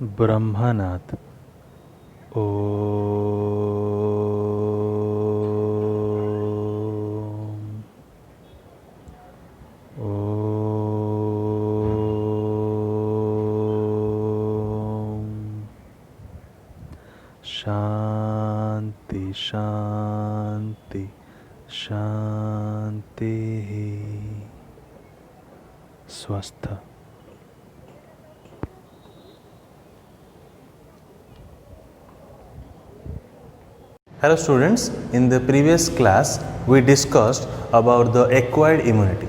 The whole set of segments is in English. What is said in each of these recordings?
ब्रह्मनाथ। ओ शांति शांति शांति। स्वस्थ। Hello students, in the previous class we discussed about the acquired immunity.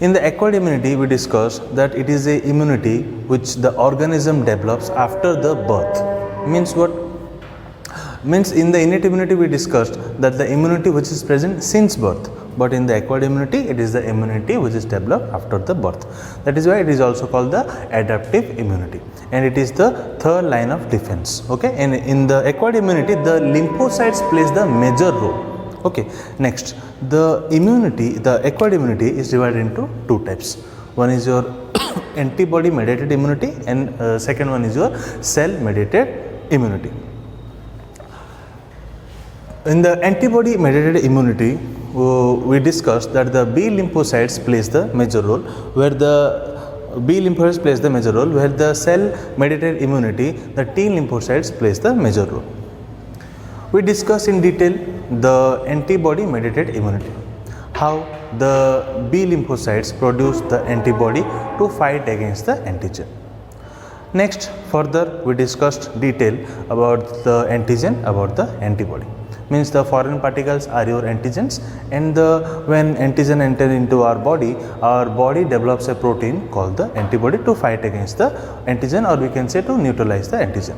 In the acquired immunity we discussed that it is a immunity which the organism develops after the birth. Means what? Means in the innate immunity we discussed that the immunity which is present since birth, but in the acquired immunity it is the immunity which is developed after the birth. That is why it is also called the adaptive immunity, and it is the third line of defense. Okay, and in the acquired immunity the lymphocytes plays the major role. Okay, next, the immunity, the acquired immunity is divided into two types. One is your antibody mediated immunity, and second one is your cell mediated immunity. In the antibody mediated immunity, we discussed that the B lymphocytes plays the major role, where the B lymphocytes plays the major role, where the cell mediated immunity, the T lymphocytes plays the major role. We discussed in detail the antibody mediated immunity, how the B lymphocytes produce the antibody to fight against the antigen. Next, further we discussed detail about the antigen, about the antibody. Means the foreign particles are your antigens, and when antigen enter into our body develops a protein called the antibody to fight against the antigen, or we can say to neutralize the antigen.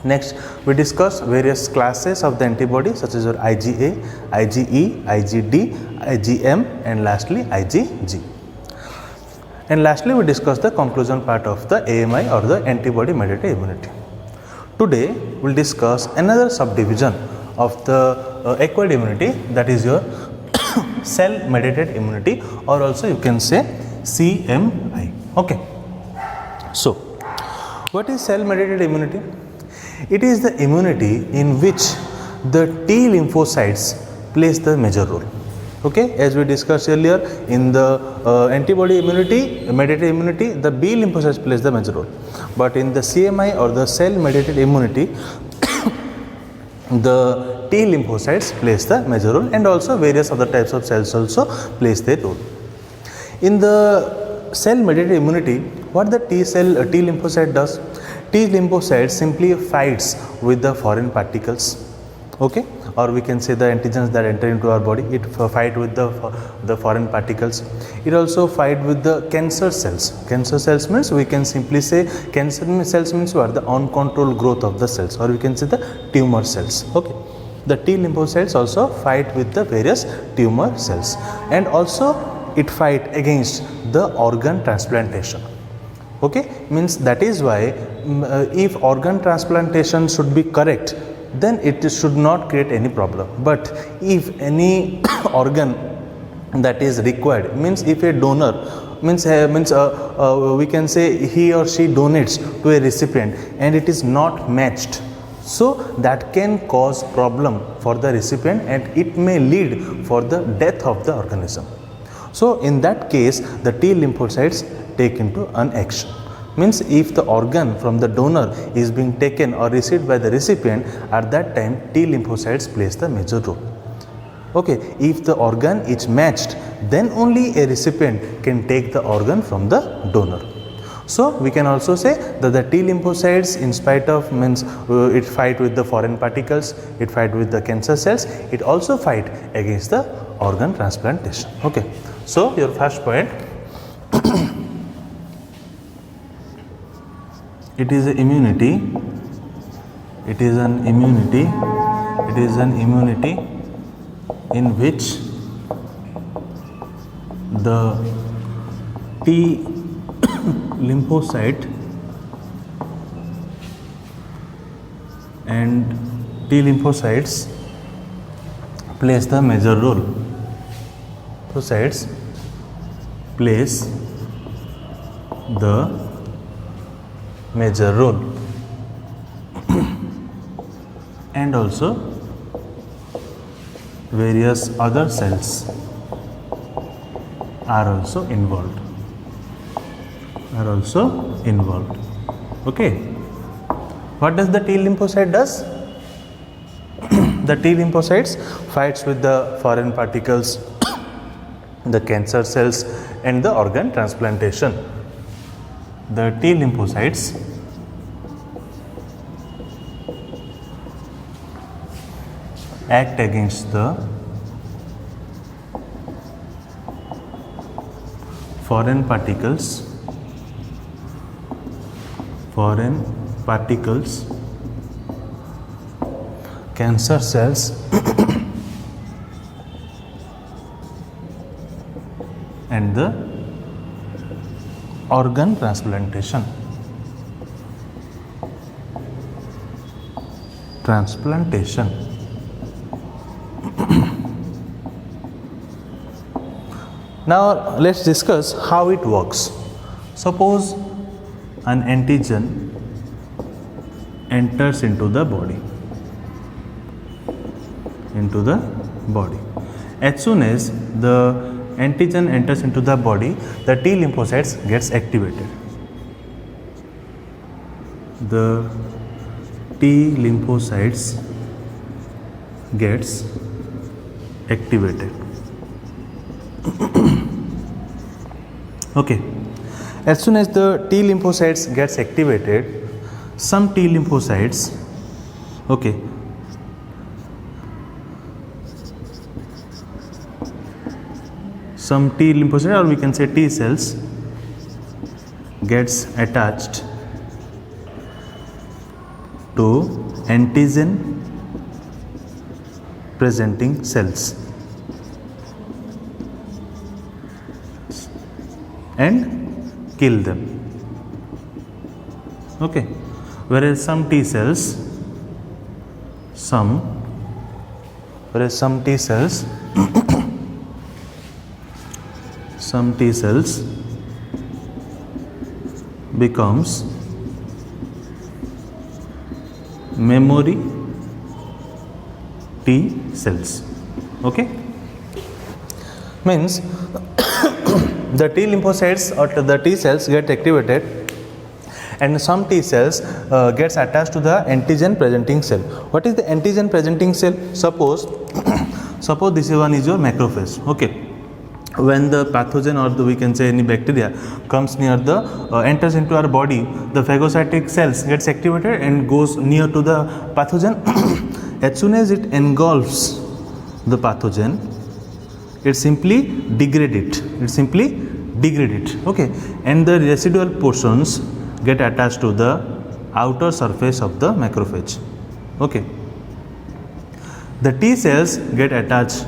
Next, we discuss various classes of the antibody such as your IgA, IgE, IgD, IgM, and lastly IgG. And lastly, we discuss the conclusion part of the AMI, or the antibody mediated immunity. Today, we will discuss another subdivision of the acquired immunity, that is your cell mediated immunity, or also you can say CMI. Okay. So, what is cell mediated immunity? It is the immunity in which the T lymphocytes plays the major role. Okay, as we discussed earlier, in the antibody immunity, mediated immunity, the B lymphocytes plays the major role, but in the CMI or the cell mediated immunity, the T lymphocytes plays the major role, and also various other types of cells also plays their role. In the cell mediated immunity, what the T lymphocyte does? T lymphocyte simply fights with the foreign particles. Okay, or we can say the antigens that enter into our body, it fight with the foreign particles. It also fight with the cancer cells. Cancer cells means, we can simply say, cancer cells means what? The uncontrolled growth of the cells, or we can say the tumor cells. Okay, the T lymphocytes also fight with the various tumor cells, and also it fight against the organ transplantation. Okay, means that is why if organ transplantation should be correct, then it should not create any problem. But if any organ that is required, means if a donor means we can say he or she donates to a recipient and it is not matched, so that can cause problem for the recipient, and it may lead for the death of the organism. So in that case, the T lymphocytes take into an action. Means if the organ from the donor is being taken or received by the recipient, at that time T lymphocytes plays the major role. Okay, if the organ is matched, then only a recipient can take the organ from the donor. So we can also say that the T lymphocytes, in spite of it fight with the foreign particles, it fight with the cancer cells, it also fight against the organ transplantation. Okay, so your first point, it is an immunity, it is an immunity in which the T lymphocyte and T lymphocytes plays the major role. Lymphocytes plays the major role. And also various other cells are also involved. Okay. What does the T lymphocyte does? The T lymphocytes fights with the foreign particles, the cancer cells, and the organ transplantation. The T lymphocytes act against the foreign particles, cancer cells, and the organ transplantation. Now let's discuss how it works. Suppose an antigen enters into the body. As soon as the antigen enters into the body, the T lymphocytes gets activated. The T lymphocytes gets activated. Okay. As soon as the T lymphocytes gets activated, some T lymphocytes, okay, some T lymphocytes, or we can say T cells, gets attached to antigen presenting cells and kill them. Okay. Whereas some T cells becomes memory T cells. Okay. Means the T lymphocytes or the T cells get activated, and some T cells gets attached to the antigen presenting cell. What is the antigen presenting cell? Suppose this one is your macrophage. Okay. When the pathogen, or we can say any bacteria, comes near the enters into our body, the phagocytic cells gets activated and goes near to the pathogen. As soon as it engulfs the pathogen, it simply degrade it. Okay. And the residual portions get attached to the outer surface of the macrophage. Okay. The T cells get attached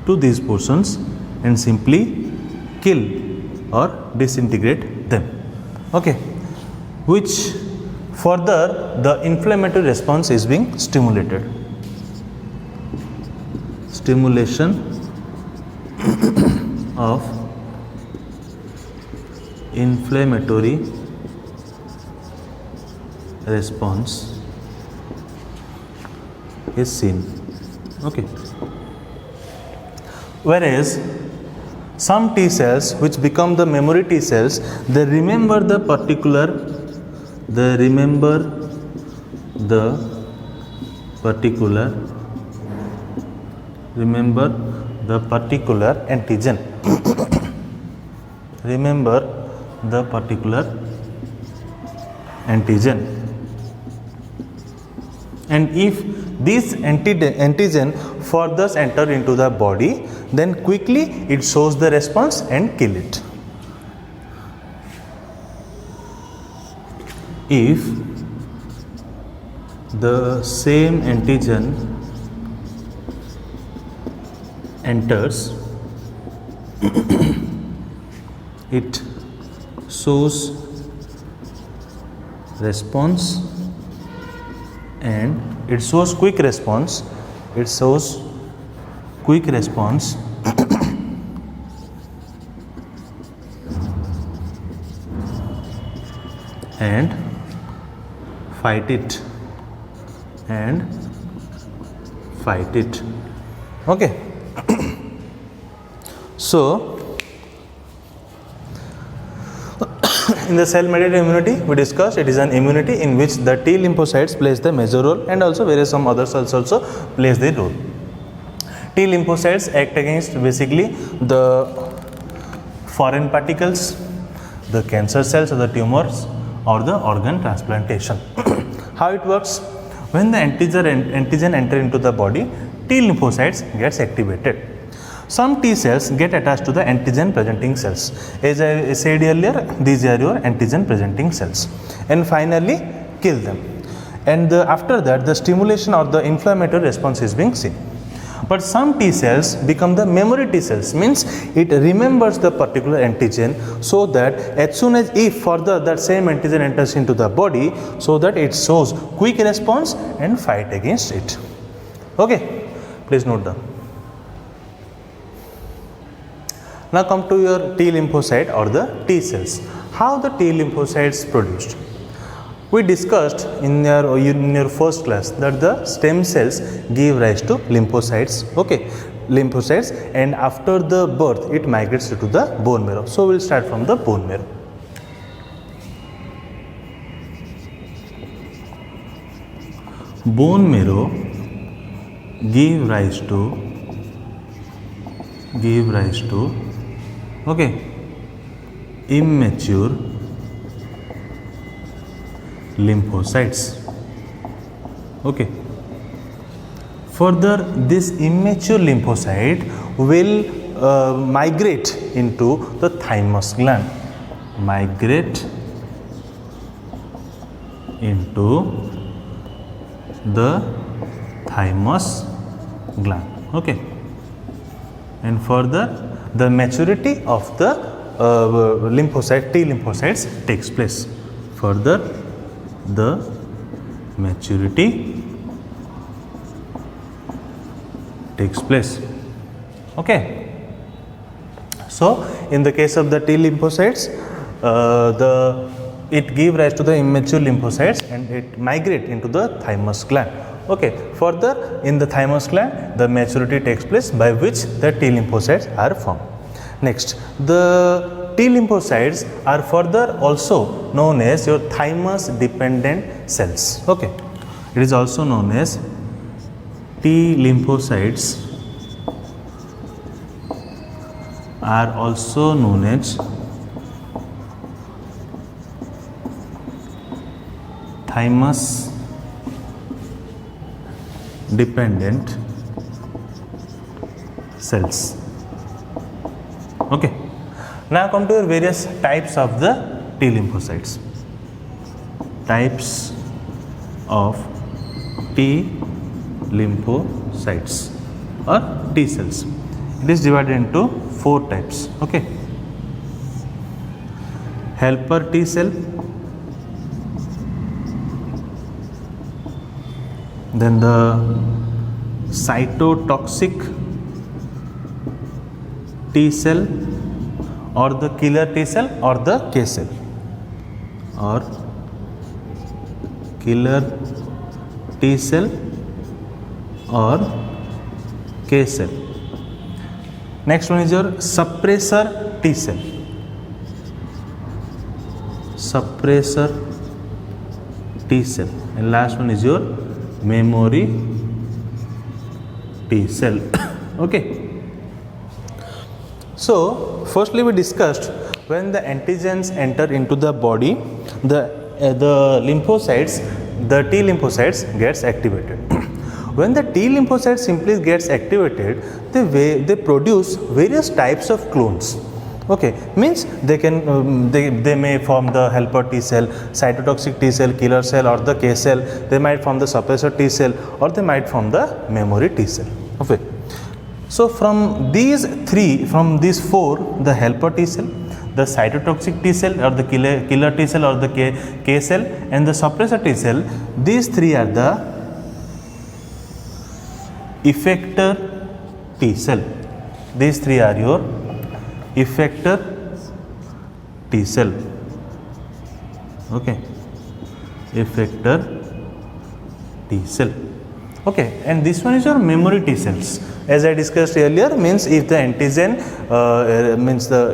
to these portions and simply kill or disintegrate them. Okay. Which further the inflammatory response is being stimulated. Stimulation of inflammatory response is seen. Okay. Whereas some T cells which become the memory T cells, they remember the particular antigen. Remember the particular antigen. And if this antigen further enter into the body, then quickly it shows the response and kill it. If the same antigen enters, it shows response and it shows quick response. and fight it, okay. So in the cell mediated immunity we discussed, it is an immunity in which the T lymphocytes plays the major role and also various some other cells also plays the role. T lymphocytes act against basically the foreign particles, the cancer cells or the tumors or the organ transplantation. How it works? When the antigen enter into the body, T lymphocytes gets activated. Some T cells get attached to the antigen presenting cells. As I said earlier, these are your antigen presenting cells, and finally kill them. And after that, the stimulation or the inflammatory response is being seen. But some T cells become the memory T cells, means it remembers the particular antigen, so that as soon as if further that same antigen enters into the body, so that it shows quick response and fight against it. Okay, please note down. Now come to your T lymphocyte or the T cells. How the T lymphocytes produced? We discussed in your first class that the stem cells give rise to lymphocytes, okay, lymphocytes, and after the birth it migrates to the bone marrow. So we will start from the bone marrow. Bone marrow give rise to okay, immature lymphocytes, okay. Further, this immature lymphocyte will migrate into the thymus gland, migrate into the thymus gland, okay. And further, the maturity of the lymphocyte, T lymphocytes takes place. Further, the maturity takes place, okay. So in the case of the T lymphocytes, it give rise to the immature lymphocytes and it migrate into the thymus gland, okay. Further, in the thymus gland, the maturity takes place by which the T lymphocytes are formed. Next, the T lymphocytes are further also known as your thymus dependent cells, okay. It is also known as T lymphocytes are also known as thymus dependent cells, okay. Now come to your various types of the T lymphocytes. Types of T lymphocytes or T cells. It is divided into 4 types, okay. Helper T cell, then the cytotoxic T cell or the killer T cell or the K cell, or killer T cell or K cell. Next one is your suppressor T cell, suppressor T cell, and last one is your memory T cell, okay. So firstly we discussed when the antigens enter into the body, the lymphocytes, the T lymphocytes gets activated. When the T lymphocytes simply gets activated, they produce various types of clones, okay. Means they can they may form the helper T cell, cytotoxic T cell, killer cell or the K cell. They might form the suppressor T cell or they might form the memory T cell, okay. So from these 4, the helper T cell, the cytotoxic T cell or the killer T cell or the K cell and the suppressor T cell, these 3 are the effector T cell. These 3 are your effector T cell, Okay, effector T cell. Okay, and this one is your memory T cells. As I discussed earlier, means if the antigen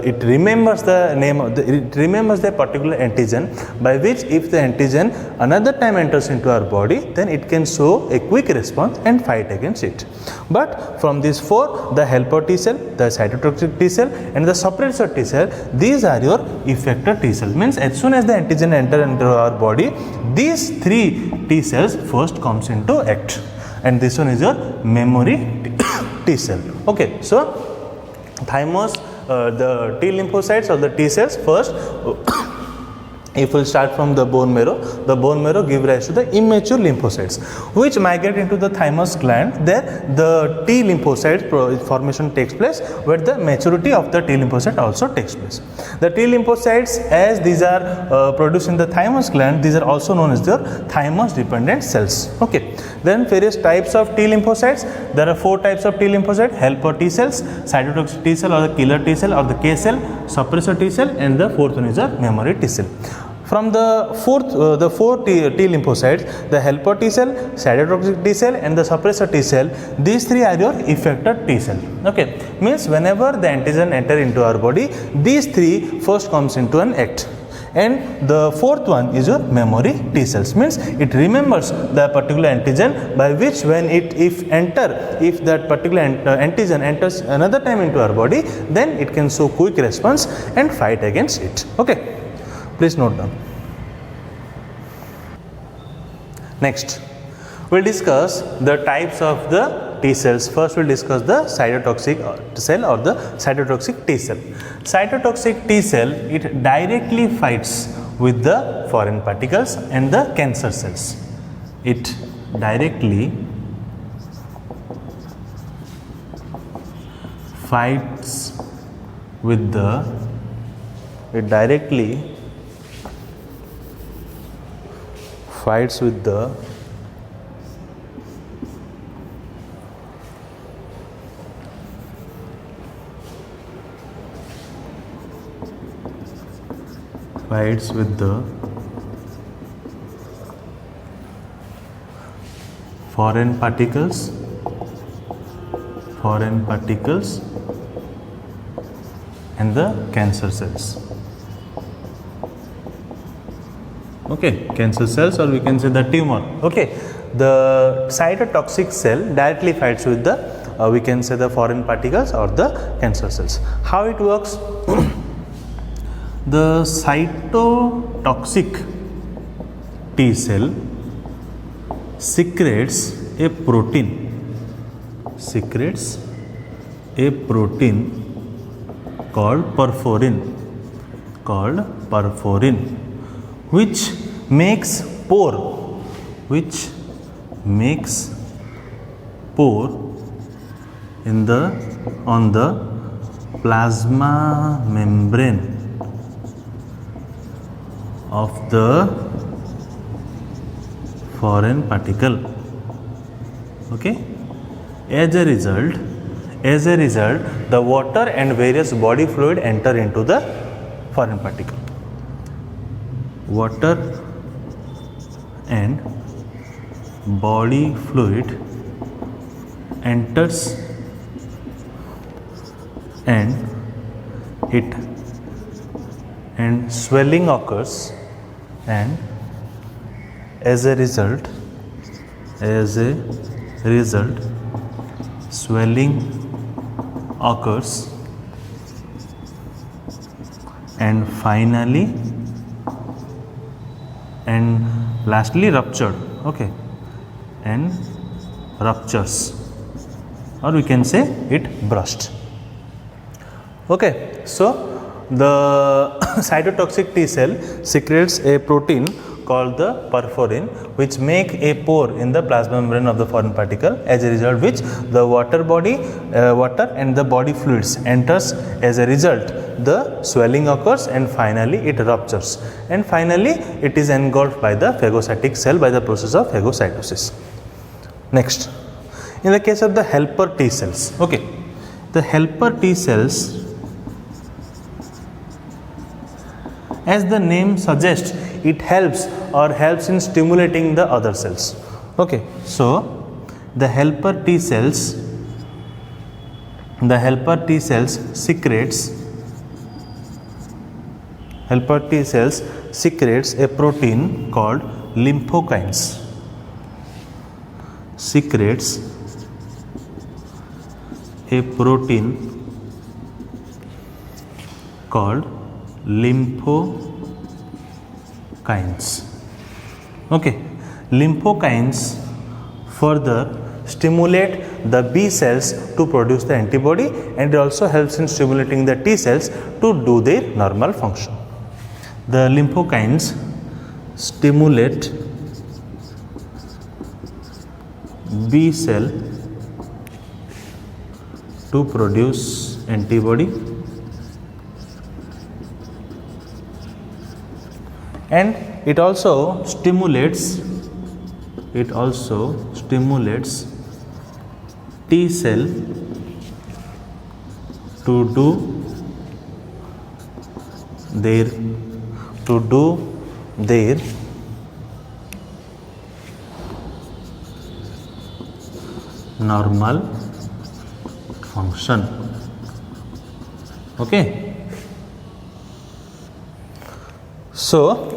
it remembers the name of it remembers the particular antigen, by which if the antigen another time enters into our body, then it can show a quick response and fight against it. But from these four, the helper T cell, the cytotoxic T cell, and the suppressor T cell, these are your effector T cell. Means as soon as the antigen enter into our body, these three T cells first comes into act. And this one is your memory T cell. Okay, so thymus, the T lymphocytes or the T cells first. If we start from the bone marrow give rise to the immature lymphocytes, which migrate into the thymus gland. There, the T lymphocyte formation takes place, where the maturity of the T lymphocyte also takes place. The T lymphocytes, as these are produced in the thymus gland, these are also known as the thymus dependent cells. Okay. Then various types of T lymphocytes. There are four types of T lymphocyte: helper T cells, cytotoxic T cell or the killer T cell or the K cell, suppressor T cell, and the fourth one is a memory T cell. From the four T lymphocytes, the helper T cell, cytotoxic T cell, and the suppressor T cell, these three are your effector T cell. Okay, means whenever the antigen enter into our body, these three first comes into an act. And the fourth one is your memory T cells, means it remembers the particular antigen, by which when if that particular antigen enters another time into our body, then it can show quick response and fight against it. Okay, please note down. Next, we'll discuss the types of the T cells. First, we'll discuss the cytotoxic cell or the cytotoxic T cell. Cytotoxic T cell, it directly fights with the foreign particles and the cancer cells. It directly fights with the foreign particles and the cancer cells. Okay, cancer cells, or we can say the tumor. Okay, the cytotoxic cell directly fights with the we can say the foreign particles or the cancer cells. How it works? The cytotoxic T cell secretes a protein called perforin, which makes pore on the plasma membrane of the foreign particle. Okay, as a result, the water and various body fluid enter into the foreign particle. Water and body fluid enters and swelling occurs, and as a result swelling occurs, and finally and lastly ruptured. Okay, and ruptures, or we can say it burst. Okay, so the cytotoxic T cell secretes a protein called the perforin, which make a pore in the plasma membrane of the foreign particle, as a result which the water and the body fluids enters. As a result, the swelling occurs and finally it ruptures, and finally it is engulfed by the phagocytic cell by the process of phagocytosis. Next, in the case of the helper T cells, okay, the helper T cells As the name suggests, it helps in stimulating the other cells. Okay, so the helper T cells secretes a protein called lymphokines. Secretes a protein called lymphokines. Okay, lymphokines further stimulate the B cells to produce the antibody, and it also helps in stimulating the T cells to do their normal function. The lymphokines stimulate B cell to produce antibody, and it also stimulates T cell to do their normal function. Okay, so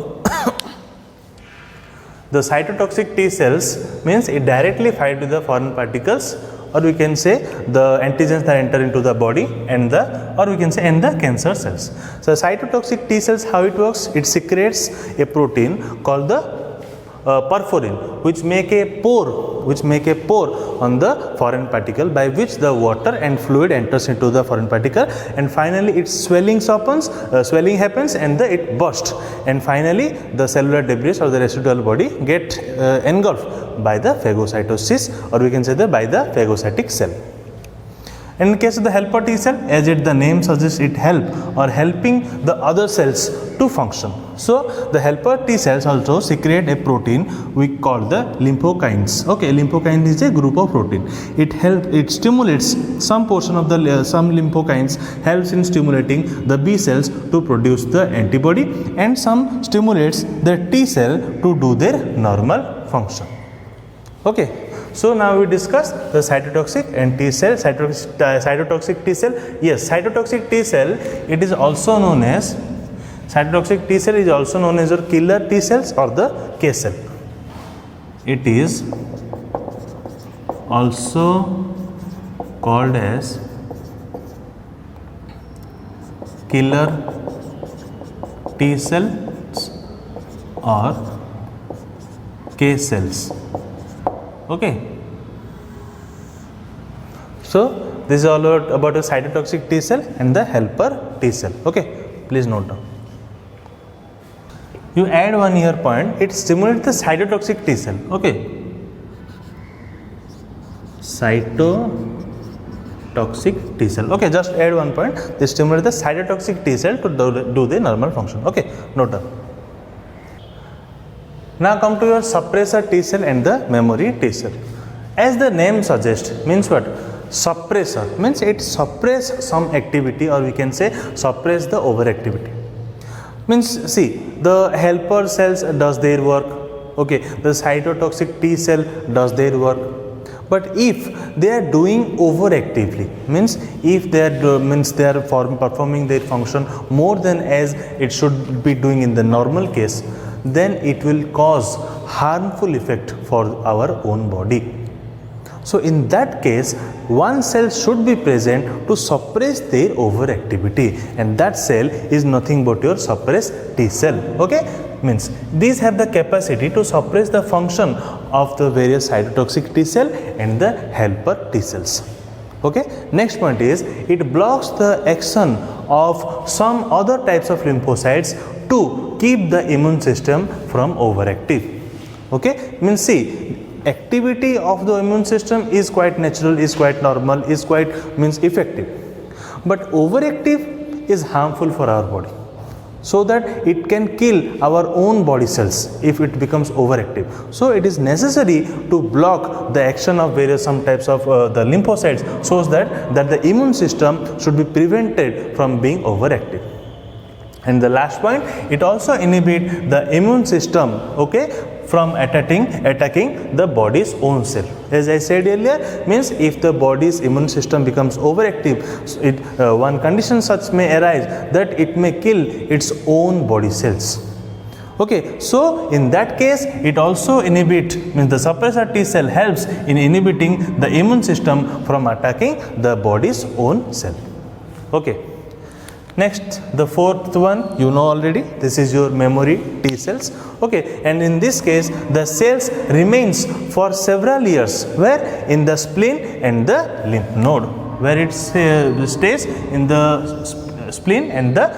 the cytotoxic T cells means it directly fight with the foreign particles, or we can say the antigens that enter into the body and the cancer cells. So cytotoxic T cells, how it works? It secretes a protein called the perforin, which make a pore on the foreign particle, by which the water and fluid enters into the foreign particle, and finally its swelling happens and it bursts, and finally the cellular debris or the residual body get engulfed by the phagocytosis, or we can say by the phagocytic cell. In case of the helper T cell, as the name suggests, it helping the other cells to function. So the helper T cells also secrete a protein we call the lymphokines. Okay, lymphokine is a group of protein. It stimulates some portion of the some lymphokines helps in stimulating the B cells to produce the antibody, and some stimulates the T cell to do their normal function. Okay. So now we discuss the cytotoxic and T cell. Cytotoxic T cell. Yes, cytotoxic T cell. It is also known as cytotoxic T cell is also known as your killer T cells or the K cell. It is also called as killer T cells or K cells. Okay. So this is all about a cytotoxic T cell and the helper T cell. Okay, please note down. You add one here point, it stimulates the cytotoxic T cell. Okay, cytotoxic T cell. Okay, just add one point, they stimulate the cytotoxic T cell to do the normal function. Okay, note down. Now come to your suppressor T cell and the memory T cell. As the name suggests, means what? Suppressor means it suppress some activity, or we can say suppress the overactivity. Means see, the helper cells does their work. Okay, the cytotoxic T cell does their work. But if they are doing overactively, means if they are performing their function more than as it should be doing in the normal case, then it will cause harmful effect for our own body. So in that case, one cell should be present to suppress their overactivity, and that cell is nothing but your suppressed T cell. Okay, means these have the capacity to suppress the function of the various cytotoxic T cell and the helper T cells. Okay, next point is it blocks the action of some other types of lymphocytes to keep the immune system from overactive. Okay, means see, activity of the immune system is quite natural, is quite normal, is quite effective, but overactive is harmful for our body, so that it can kill our own body cells if it becomes overactive. So it is necessary to block the action of some types of the lymphocytes, so that the immune system should be prevented from being overactive. And the last point, it also inhibit the immune system, okay, from attacking the body's own cell. As I said earlier, means if the body's immune system becomes overactive, one condition such may arise that it may kill its own body cells. Okay, so in that case, it also means the suppressor T cell helps in inhibiting the immune system from attacking the body's own cell. Okay. Next, the fourth one, you know already, this is your memory T cells. Okay, and in this case, the cells remains for several years, where in the spleen and the lymph node, where it stays in the spleen and the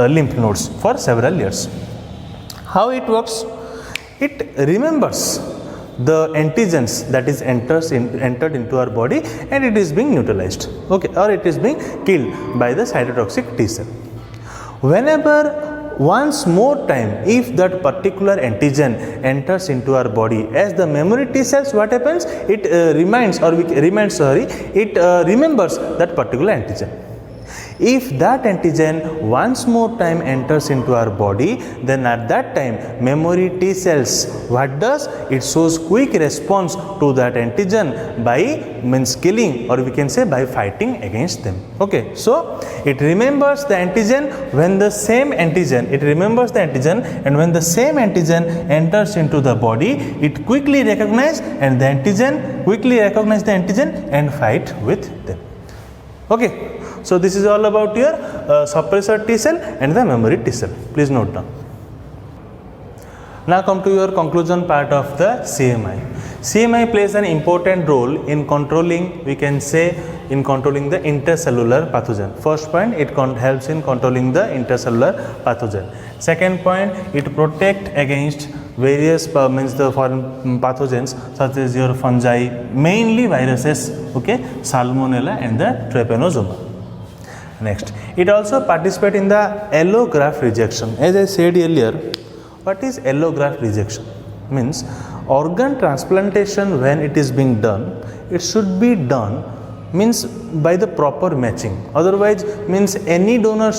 lymph nodes for several years. How it works? It remembers the antigens that is entered into our body, and it is being neutralized, okay, or it is being killed by the cytotoxic T cell. Whenever once more time, if that particular antigen enters into our body, as the memory T cells, what happens? It remembers that particular antigen. If that antigen once more time enters into our body, then at that time memory T cells, what does? It shows quick response to that antigen by killing, or we can say by fighting against them. Okay, so it remembers the antigen when the same antigen, and when the same antigen enters into the body, it quickly recognizes the antigen and fight with them. Okay. So this is all about your suppressor T cell and the memory T cell. Please note down. Now come to your conclusion part of the CMI. CMI plays an important role in controlling, we can say, in controlling the intercellular pathogen. First point, it helps in controlling the intercellular pathogen. Second point, it protects against various the foreign pathogens such as your fungi, mainly viruses, okay, Salmonella and the Trypanosoma. Next, it also participates in the allograft rejection. As I said earlier, what is allograft rejection? Means organ transplantation, when it is being done, it should be done by the proper matching. Otherwise, any donor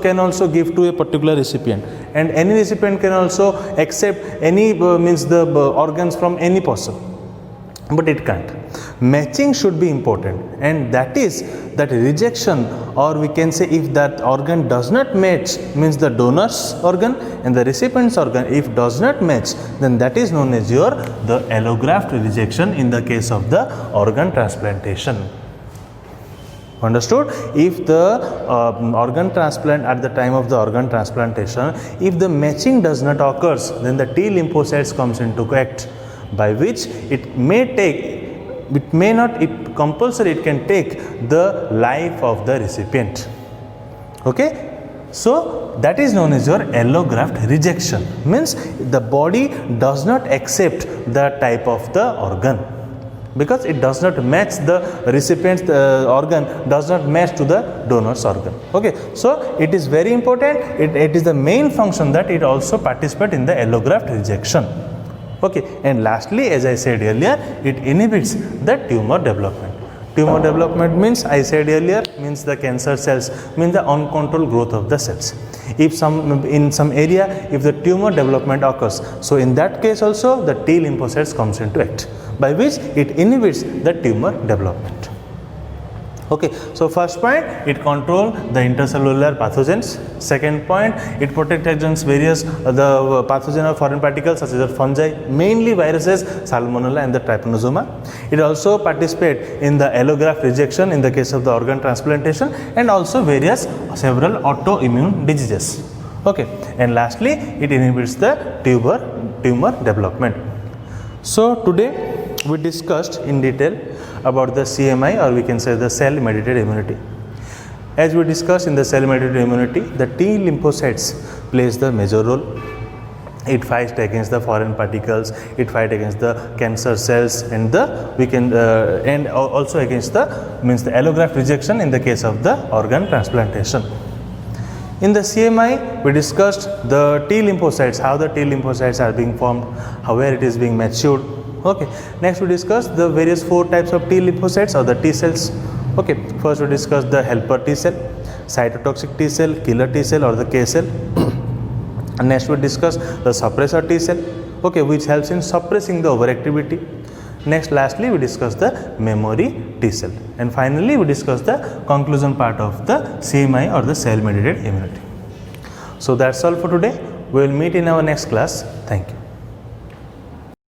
can also give to a particular recipient, and any recipient can also accept any the organs from any person, but it can't. Matching should be important, and that is that rejection, or we can say if that organ does not match, the donor's organ and the recipient's organ, if does not match, then that is known as the allograft rejection in the case of the organ transplantation. Understood? If the organ transplant, at the time of the organ transplantation, if the matching does not occurs, then the T lymphocytes comes into act, by which it can take the life of the recipient. Okay, so that is known as your allograft rejection. Means the body does not accept the type of the organ because it does not match the recipient's organ, does not match to the donor's organ. Okay, so it is very important. It is the main function that it also participates in the allograft rejection. Okay, and lastly, as I said earlier, it inhibits the tumor development. Tumor development means, I said earlier, the cancer cells, the uncontrolled growth of the cells. If in some area, if the tumor development occurs, so in that case also the T lymphocytes comes into act, by which it inhibits the tumor development. Okay, so first point, it controls the intercellular pathogens. Second point, it protects against various the pathogen or foreign particles such as fungi, mainly viruses, Salmonella and the Trypanosoma. It also participates in the allograft rejection in the case of the organ transplantation, and also several autoimmune diseases. Okay, and lastly, it inhibits the tumor development. So today we discussed in detail about the CMI, or we can say the cell mediated immunity. As we discussed in the cell mediated immunity, the T lymphocytes plays the major role. It fights against the foreign particles, it fights against the cancer cells, and and also against the allograft rejection in the case of the organ transplantation. In the CMI, we discussed the T lymphocytes, how the T lymphocytes are being formed, where it is being matured. Okay, next we discuss the various 4 types of T lymphocytes or the T cells. Okay, first we discuss the helper T cell, cytotoxic T cell, killer T cell or the K cell. And next we discuss the suppressor T cell, okay, which helps in suppressing the overactivity. Next, lastly, we discuss the memory T cell, and finally we discuss the conclusion part of the CMI or the cell mediated immunity. So that's all for today. We will meet in our next class. Thank you.